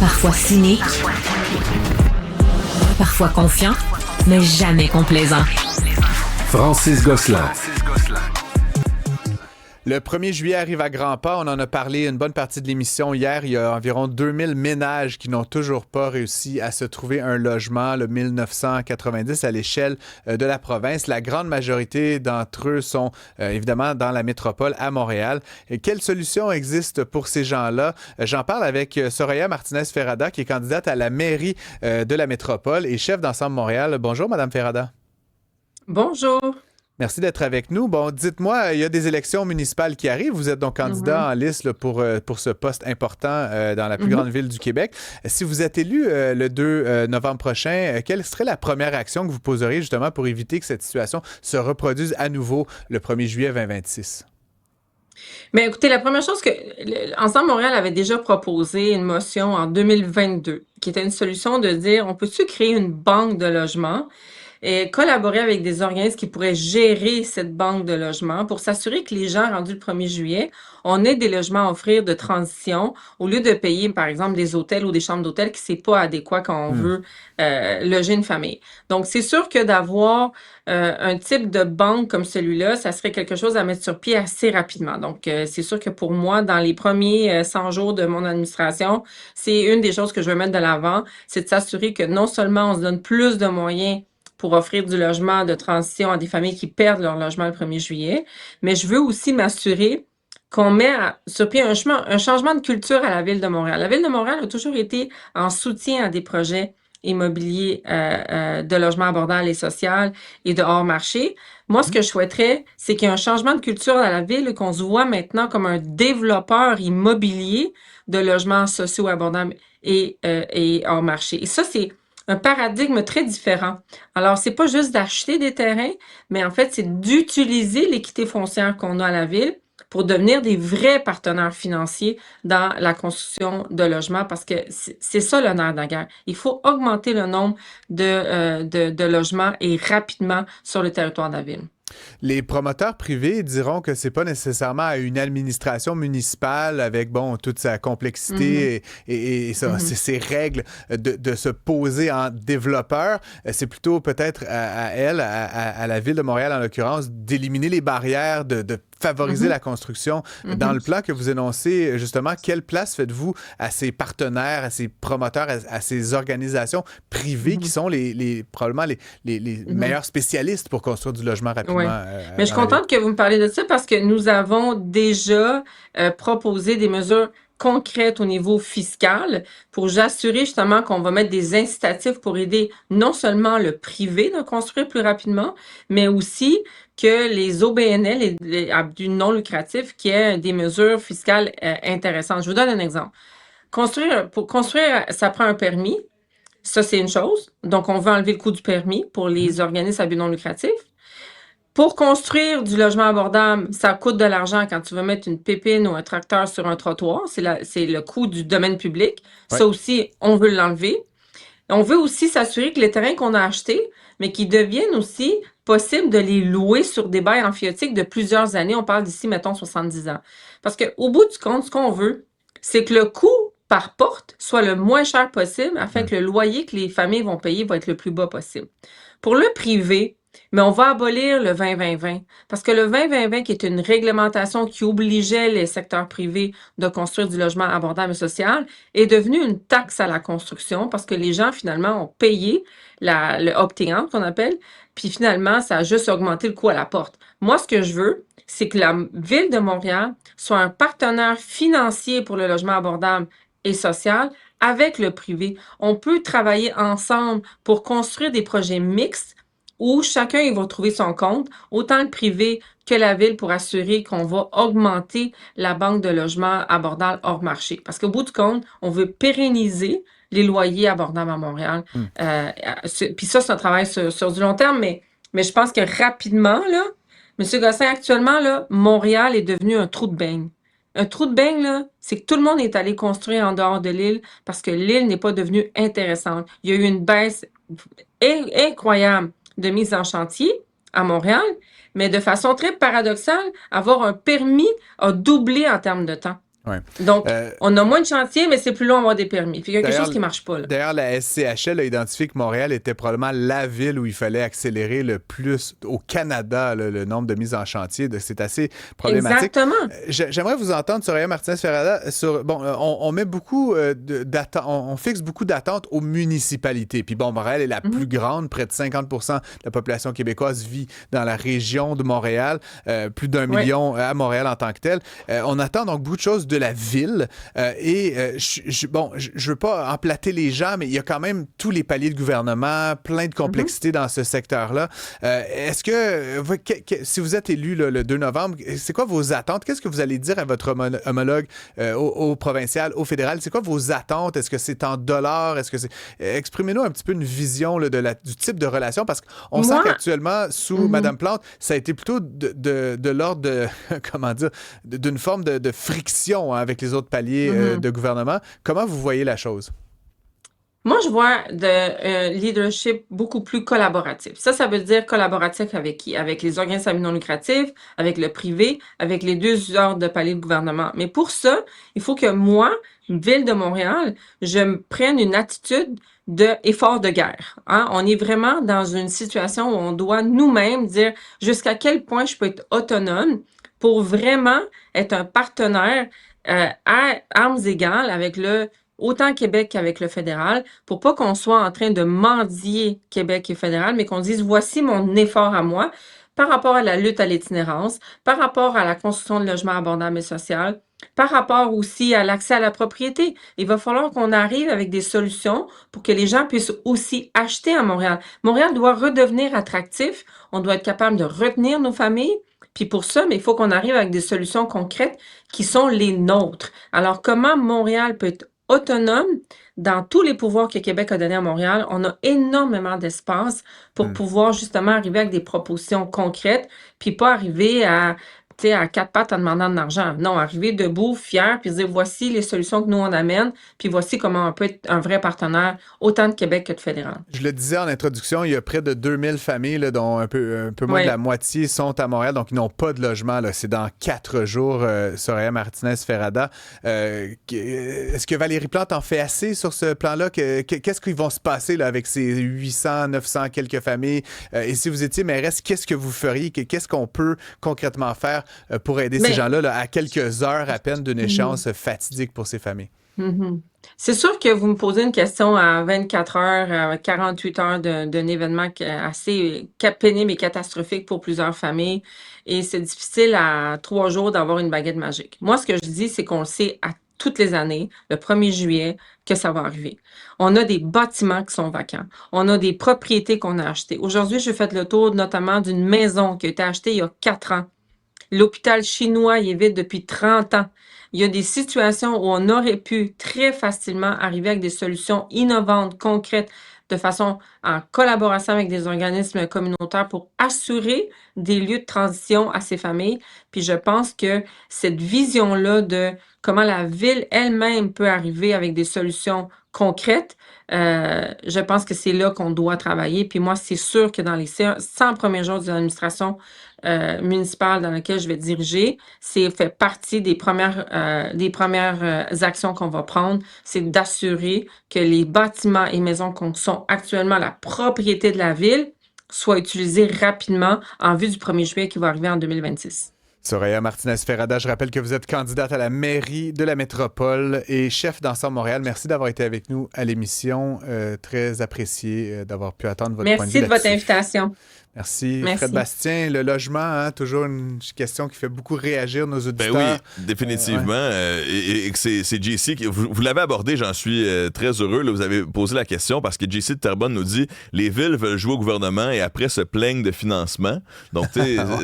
Parfois cynique, parfois confiant, mais jamais complaisant. Francis Gosselin. Le 1er juillet arrive à grands pas. On en a parlé une bonne partie de l'émission hier. Il y a environ 2000 ménages qui n'ont toujours pas réussi à se trouver un logement, le 1990 à l'échelle de la province. La grande majorité d'entre eux sont évidemment dans la métropole à Montréal. Et quelles solutions existent pour ces gens-là? J'en parle avec Soraya Martinez-Ferrada, qui est candidate à la mairie de la métropole et chef d'Ensemble Montréal. Bonjour, Madame Ferrada. Bonjour. Merci d'être avec nous. Bon, dites-moi, il y a des élections municipales qui arrivent. Vous êtes donc candidat en liste là, pour ce poste important dans la plus grande ville du Québec. Si vous êtes élu le 2 novembre prochain, quelle serait la première action que vous poseriez justement pour éviter que cette situation se reproduise à nouveau le 1er juillet 2026? Bien, écoutez, la première chose que Ensemble Montréal avait déjà proposé une motion en 2022, qui était une solution de dire, on peut-tu créer une banque de logements et collaborer avec des organismes qui pourraient gérer cette banque de logements pour s'assurer que les gens rendus le 1er juillet, on ait des logements à offrir de transition au lieu de payer, par exemple, des hôtels ou des chambres d'hôtel qui c'est pas adéquat quand on veut loger une famille. Donc, c'est sûr que d'avoir un type de banque comme celui-là, ça serait quelque chose à mettre sur pied assez rapidement. Donc, c'est sûr que pour moi, dans les premiers 100 jours de mon administration, c'est une des choses que je veux mettre de l'avant, c'est de s'assurer que non seulement on se donne plus de moyens pour offrir du logement de transition à des familles qui perdent leur logement le 1er juillet. Mais je veux aussi m'assurer qu'on met sur pied un changement de culture à la Ville de Montréal. La Ville de Montréal a toujours été en soutien à des projets immobiliers de logement abordable et social et de hors marché. Moi, ce que je souhaiterais, c'est qu'il y ait un changement de culture à la Ville, qu'on se voit maintenant comme un développeur immobilier de logements sociaux abordables et hors marché. Et ça, c'est un paradigme très différent. Alors, c'est pas juste d'acheter des terrains, mais en fait, c'est d'utiliser l'équité foncière qu'on a à la ville pour devenir des vrais partenaires financiers dans la construction de logements, parce que c'est ça le nerf de la guerre. Il faut augmenter le nombre de logements et rapidement sur le territoire de la ville. Les promoteurs privés diront que c'est pas nécessairement à une administration municipale avec, bon, toute sa complexité et ses règles de se poser en développeur. C'est plutôt peut-être à la Ville de Montréal, en l'occurrence, d'éliminer les barrières, de favoriser la construction. Dans le plan que vous énoncez, justement, quelle place faites-vous à ces partenaires, à ces promoteurs, à ces organisations privées qui sont probablement les meilleurs spécialistes pour construire du logement rapidement? Mais je suis contente que vous me parlez de ça parce que nous avons déjà proposé des mesures concrètes au niveau fiscal pour j'assurer justement qu'on va mettre des incitatifs pour aider non seulement le privé de construire plus rapidement, mais aussi que les OBNL, les but non lucratif, qui aient des mesures fiscales intéressantes. Je vous donne un exemple. Pour construire, ça prend un permis. Ça, c'est une chose. Donc, on veut enlever le coût du permis pour les organismes à but non lucratif. Pour construire du logement abordable, ça coûte de l'argent quand tu veux mettre une pépine ou un tracteur sur un trottoir. C'est le coût du domaine public. Ouais. Ça aussi, on veut l'enlever. On veut aussi s'assurer que les terrains qu'on a achetés, mais qui deviennent aussi possible de les louer sur des bails amphithéotiques de plusieurs années. On parle d'ici, mettons, 70 ans. Parce qu'au bout du compte, ce qu'on veut, c'est que le coût par porte soit le moins cher possible afin que le loyer que les familles vont payer va être le plus bas possible. Pour le privé, mais on va abolir le 20-20-20 parce que le 20-20-20 qui est une réglementation qui obligeait les secteurs privés de construire du logement abordable et social est devenu une taxe à la construction parce que les gens finalement ont payé le opting-out qu'on appelle, puis finalement ça a juste augmenté le coût à la porte. Moi, ce que je veux, c'est que la Ville de Montréal soit un partenaire financier pour le logement abordable et social avec le privé. On peut travailler ensemble pour construire des projets mixtes où chacun il va trouver son compte, autant le privé que la ville, pour assurer qu'on va augmenter la banque de logements abordables hors marché. Parce qu'au bout du compte, on veut pérenniser les loyers abordables à Montréal. Puis ça, c'est un travail sur du long terme, mais je pense que rapidement, là, M. Gosselin, actuellement, là, Montréal est devenu un trou de beigne. Un trou de beigne, là, c'est que tout le monde est allé construire en dehors de l'île parce que l'île n'est pas devenue intéressante. Il y a eu une baisse incroyable de mise en chantier à Montréal, mais de façon très paradoxale, avoir un permis a doublé en termes de temps. Ouais. Donc, on a moins de chantiers, mais c'est plus long à avoir des permis. Puis il y a quelque chose qui ne marche pas. Là. D'ailleurs, la SCHL a identifié que Montréal était probablement la ville où il fallait accélérer le plus au Canada, là, le nombre de mises en chantier. C'est assez problématique. Exactement. J'aimerais vous entendre, Soraya Martinez-Ferrada, sur... Bon, on met beaucoup d'attentes, on fixe beaucoup d'attentes aux municipalités. Puis bon, Montréal est la plus grande. Près de 50 % de la population québécoise vit dans la région de Montréal. Plus d'1 million à Montréal en tant que tel. On attend donc beaucoup de choses de la ville. Je veux pas emplater les gens, mais il y a quand même tous les paliers de gouvernement, plein de complexité dans ce secteur-là. Est-ce que, si vous êtes élu le 2 novembre, c'est quoi vos attentes? Qu'est-ce que vous allez dire à votre homologue au provincial, au fédéral? C'est quoi vos attentes? Est-ce que c'est en dollars? Est-ce que c'est... Exprimez-nous un petit peu une vision là, du type de relation, parce qu'on sent qu'actuellement, sous Mme Plante, ça a été plutôt de l'ordre de, comment dire, d'une forme de friction avec les autres paliers de gouvernement. Comment vous voyez la chose? Moi, je vois de leadership beaucoup plus collaboratif. Ça veut dire collaboratif avec qui? Avec les organismes à but non lucratif, avec le privé, avec les deux ordres de paliers de gouvernement. Mais pour ça, il faut que moi, Ville de Montréal, je me prenne une attitude d'effort de guerre. Hein? On est vraiment dans une situation où on doit nous-mêmes dire jusqu'à quel point je peux être autonome pour vraiment être un partenaire à armes égales avec autant Québec qu'avec le fédéral, pour pas qu'on soit en train de mendier Québec et fédéral, mais qu'on dise voici mon effort à moi par rapport à la lutte à l'itinérance, par rapport à la construction de logements abordables et sociaux, par rapport aussi à l'accès à la propriété. Il va falloir qu'on arrive avec des solutions pour que les gens puissent aussi acheter à Montréal. Montréal doit redevenir attractif. On doit être capable de retenir nos familles. Puis pour ça, mais il faut qu'on arrive avec des solutions concrètes qui sont les nôtres. Alors, comment Montréal peut être autonome dans tous les pouvoirs que Québec a donnés à Montréal? On a énormément d'espace pour pouvoir justement arriver avec des propositions concrètes, puis pas arriver à quatre pattes en demandant de l'argent. Non, arriver debout, fier, puis dire voici les solutions que nous on amène, puis voici comment on peut être un vrai partenaire, autant de Québec que de fédéral. Je le disais en introduction, il y a près de 2000 familles, là, dont un peu moins de la moitié sont à Montréal, donc ils n'ont pas de logement. Là. C'est dans 4 jours, Soraya Martinez-Ferrada. Est-ce que Valérie Plante en fait assez sur ce plan-là? Qu'est-ce qui va se passer là, avec ces 800, 900 quelques familles? Et si vous étiez mairesse, qu'est-ce que vous feriez? Qu'est-ce qu'on peut concrètement faire pour aider ces gens-là là, à quelques heures à peine d'une échéance fatidique pour ces familles? C'est sûr que vous me posez une question à 24 heures, à 48 heures d'un événement assez pénible et catastrophique pour plusieurs familles. Et c'est difficile à 3 jours d'avoir une baguette magique. Moi, ce que je dis, c'est qu'on le sait à toutes les années, le 1er juillet, que ça va arriver. On a des bâtiments qui sont vacants. On a des propriétés qu'on a achetées. Aujourd'hui, je fais le tour notamment d'une maison qui a été achetée il y a 4 ans. L'hôpital chinois, il est vide depuis 30 ans. Il y a des situations où on aurait pu très facilement arriver avec des solutions innovantes, concrètes, de façon en collaboration avec des organismes communautaires pour assurer des lieux de transition à ces familles. Puis je pense que cette vision-là de comment la ville elle-même peut arriver avec des solutions concrètes, je pense que c'est là qu'on doit travailler. Puis moi, c'est sûr que dans les 100 premiers jours de l'administration municipale dans laquelle je vais diriger, c'est fait partie des premières actions qu'on va prendre, c'est d'assurer que les bâtiments et maisons qui sont actuellement la propriété de la ville soient utilisés rapidement en vue du 1er juillet qui va arriver en 2026. Soraya Martinez-Ferrada, je rappelle que vous êtes candidate à la mairie de la métropole et chef d'Ensemble Montréal. Merci d'avoir été avec nous à l'émission. Très apprécié d'avoir pu attendre votre point de vue. Merci de votre invitation. Merci. Fred Bastien, le logement, toujours une question qui fait beaucoup réagir nos auditeurs. Ben oui, définitivement. Et que c'est JC qui... Vous l'avez abordé, j'en suis très heureux. Là, vous avez posé la question parce que JC de Terrebonne nous dit les villes veulent jouer au gouvernement et après se plaignent de financement. Donc,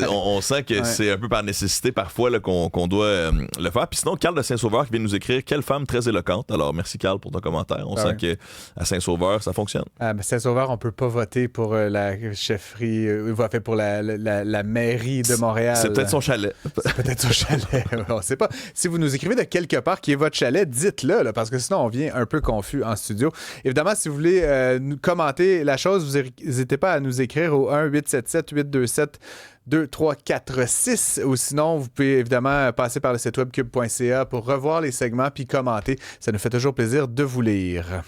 on sent que c'est un peu par nécessité parfois là, qu'on doit le faire. Puis sinon, Carl de Saint-Sauveur qui vient nous écrire quelle femme très éloquente. Alors, merci Carl pour ton commentaire. On sent qu'à Saint-Sauveur, ça fonctionne. Saint-Sauveur, on peut pas voter pour la chefferie il va faire pour la mairie de Montréal. C'est peut-être son chalet. C'est peut-être son chalet. On ne sait pas. Si vous nous écrivez de quelque part qui est votre chalet, dites-le, là, parce que sinon, on vient un peu confus en studio. Évidemment, si vous voulez nous commenter la chose, vous n'hésitez pas à nous écrire au 1-877-827-2346 ou sinon, vous pouvez évidemment passer par le site web cube.ca pour revoir les segments puis commenter. Ça nous fait toujours plaisir de vous lire.